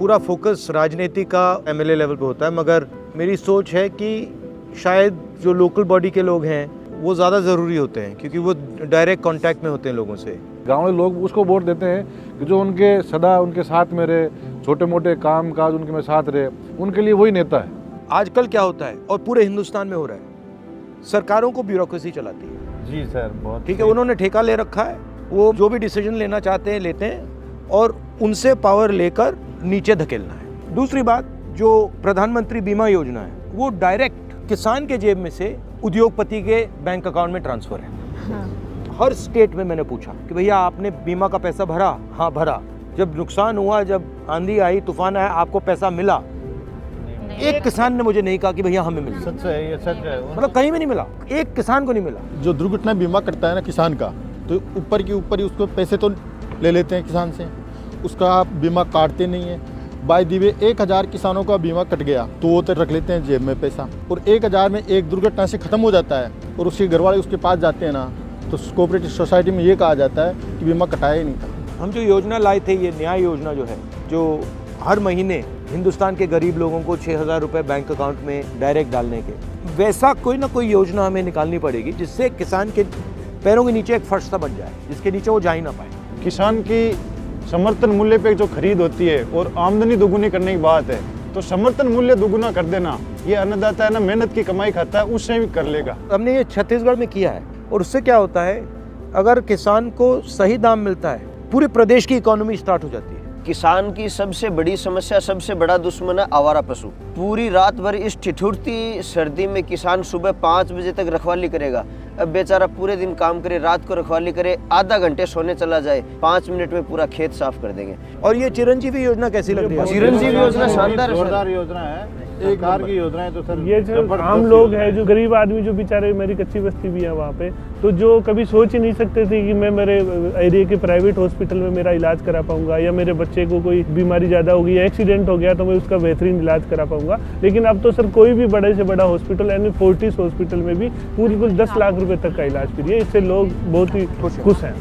पूरा फोकस राजनीति का एमएलए लेवल पे होता है, मगर मेरी सोच है कि शायद जो लोकल बॉडी के लोग हैं वो ज़्यादा ज़रूरी होते हैं, क्योंकि वो डायरेक्ट कांटेक्ट में होते हैं लोगों से। गाँव में लोग उसको वोट देते हैं कि जो उनके सदा उनके साथ में रहे, छोटे मोटे काम काज उनके में साथ रहे, उनके लिए वही नेता है। आजकल क्या होता है और पूरे हिंदुस्तान में हो रहा है, सरकारों को ब्यूरोक्रेसी चलाती है। जी सर, बहुत ठीक है, उन्होंने ठेका ले रखा है, वो जो भी डिसीजन लेना चाहते हैं लेते हैं और उनसे पावर लेकर नीचे धकेलना है। दूसरी बात, जो प्रधानमंत्री बीमा योजना है वो डायरेक्ट किसान के जेब में से उद्योगपति के बैंक अकाउंट में ट्रांसफर है। हर स्टेट में मैंने पूछा कि भैया आपने बीमा का पैसा भरा? हाँ भरा। जब नुकसान हुआ, जब आंधी आई, तूफान आया, आपको पैसा मिला? एक किसान ने मुझे नहीं कहा कि भैया हमें मिला। सच है, ये सच है। मतलब कहीं में नहीं मिला, एक किसान को नहीं मिला। जो दुर्घटना बीमा करता है ना किसान का, तो ऊपर की ऊपर ही उसको पैसे तो ले लेते हैं किसान से, उसका बीमा काटते नहीं है। बाय दी वे 1000 किसानों का बीमा कट गया तो वो तो रख लेते हैं जेब में पैसा, और 1000 में एक दुर्घटना से ख़त्म हो जाता है और उसके घर वाले उसके पास जाते हैं ना, तो कोऑपरेटिव सोसाइटी में ये कहा जाता है कि बीमा कटाया ही नहीं था। हम जो योजना लाए थे, ये न्याय योजना जो है, जो हर महीने हिंदुस्तान के गरीब लोगों को 6000 रुपये बैंक अकाउंट में डायरेक्ट डालने के, वैसा कोई ना कोई योजना हमें निकालनी पड़ेगी जिससे किसान के पैरों के नीचे एक फर्श सा बन जाए, जिसके नीचे वो जा ही ना पाए। किसान की समर्थन मूल्य पे जो खरीद होती है और आमदनी दोगुनी करने की बात है, तो समर्थन मूल्य दोगुना कर देना, ये अन्नदाता है ना, मेहनत की कमाई खाता है, उससे भी कर लेगा। हमने ये छत्तीसगढ़ में किया है और उससे क्या होता है, अगर किसान को सही दाम मिलता है, पूरे प्रदेश की इकोनॉमी स्टार्ट हो जाती है। किसान की सबसे बड़ी समस्या, सबसे बड़ा दुश्मन है आवारा पशु। पूरी रात भर इस ठिठुरती सर्दी में किसान सुबह 5 बजे तक रखवाली करेगा। अब बेचारा पूरे दिन काम करे, रात को रखवाली करे, आधा घंटे सोने चला जाए, 5 मिनट में पूरा खेत साफ कर देंगे। और ये चिरंजीवी योजना कैसी लग रही है? चिरंजीवी योजना शानदार योजना है, एक बार की योजना है। तो सर ये जो आम लोग हैं, जो गरीब आदमी, जो बेचारे, मेरी कच्ची बस्ती भी है वहाँ पे, तो जो कभी सोच ही नहीं सकते थे कि मैं मेरे एरिया के प्राइवेट हॉस्पिटल में मेरा इलाज करा पाऊंगा, या मेरे बच्चे को कोई बीमारी ज़्यादा हो गई या एक्सीडेंट हो गया तो मैं उसका बेहतरीन इलाज करा पाऊंगा। लेकिन अब तो सर कोई भी बड़े से बड़ा हॉस्पिटल, यानी फोर्टिस हॉस्पिटल में भी पूरी कुछ 10 लाख रुपए तक का इलाज फ्री है। इससे लोग बहुत ही खुश हैं।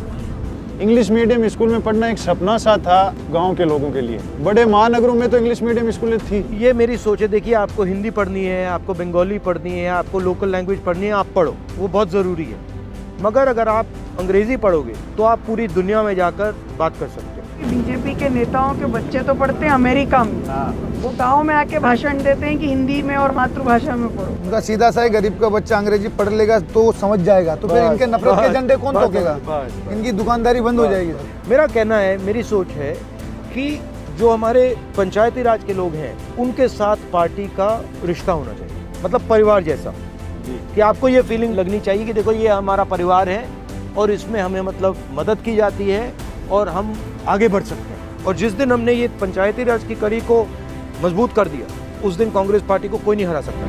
इंग्लिश मीडियम स्कूल में पढ़ना एक सपना सा था गांव के लोगों के लिए। बड़े महानगरों में तो इंग्लिश मीडियम स्कूलें थी। ये मेरी सोच है। देखिए, आपको हिंदी पढ़नी है, आपको बंगाली पढ़नी है, आपको लोकल लैंग्वेज पढ़नी है, आप पढ़ो, वो बहुत ज़रूरी है। मगर अगर आप अंग्रेज़ी पढ़ोगे तो आप पूरी दुनिया में जाकर बात कर सकते हैं। बीजेपी के नेताओं के बच्चे तो पढ़ते हैं अमेरिका में, वो गांव में आके भाषण देते हैं कि हिंदी में और मातृभाषा में पढ़ो। उनका सीधा सा है, गरीब का बच्चा अंग्रेजी पढ़ लेगा तो समझ जाएगा, तो फिर इनके नफरत के झंडे कौन ठोकेगा? इनकी दुकानदारी बंद हो जाएगी। मेरा कहना है, मेरी सोच है कि जो हमारे पंचायती राज के लोग हैं उनके साथ पार्टी का रिश्ता होना चाहिए, मतलब परिवार जैसा, कि आपको ये फीलिंग लगनी चाहिए कि देखो ये हमारा परिवार है और इसमें हमें मतलब मदद की जाती है और हम आगे बढ़ सकते हैं। और जिस दिन हमने ये पंचायती राज की कड़ी को मजबूत कर दिया, उस दिन कांग्रेस पार्टी को कोई नहीं हरा सकता।